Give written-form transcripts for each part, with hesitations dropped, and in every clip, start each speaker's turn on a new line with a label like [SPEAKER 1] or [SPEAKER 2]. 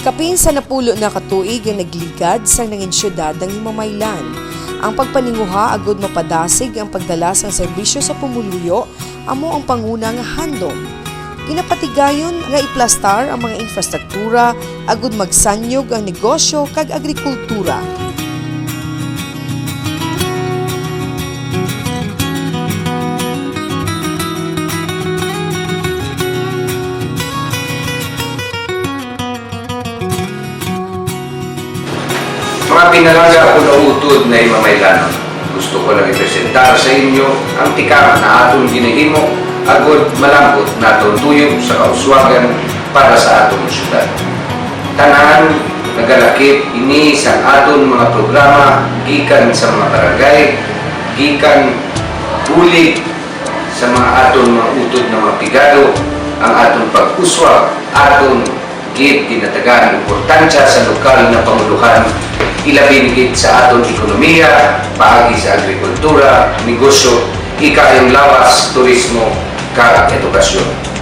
[SPEAKER 1] Kapin sa napulo na katuig ang nagligad sa nangin syudad ng Himamaylan. Ang pagpaninguha agud mapadasig ang pagdala sa serbisyo sa pumuluyo amo ang pangunang handom. Ginapatigayon nga iplastar ang mga infrastruktura agud magsanyog ang negosyo kag agrikultura.
[SPEAKER 2] Mga pinalangga o nautod na Himamaylanon, gusto ko lang ipresentar sa inyo ang tikak na atong ginahimo agud malambot na atong tuyok sa kauswagan para sa atong syudad. Tanan nagalakip ini sa aton mga programa gikan sa mga barangay, gikan bulig sa mga aton mga utod na mga pigado, ang aton pag-uswag, aton gid tinatagan importansya sa lokal na pamuluhan, ilabing gid sa aton ekonomiya, paagi sa agrikultura, negosyo, ikayong lawas, turismo, kag edukasyon.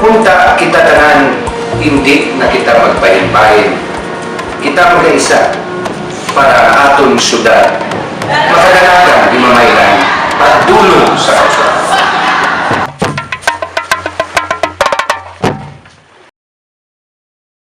[SPEAKER 2] Punta kita tanan, hindi na kita magbayin-bayin. Kita mag-isa para aton syudad. Makadalagan Himamaylan at dulong sa kausap.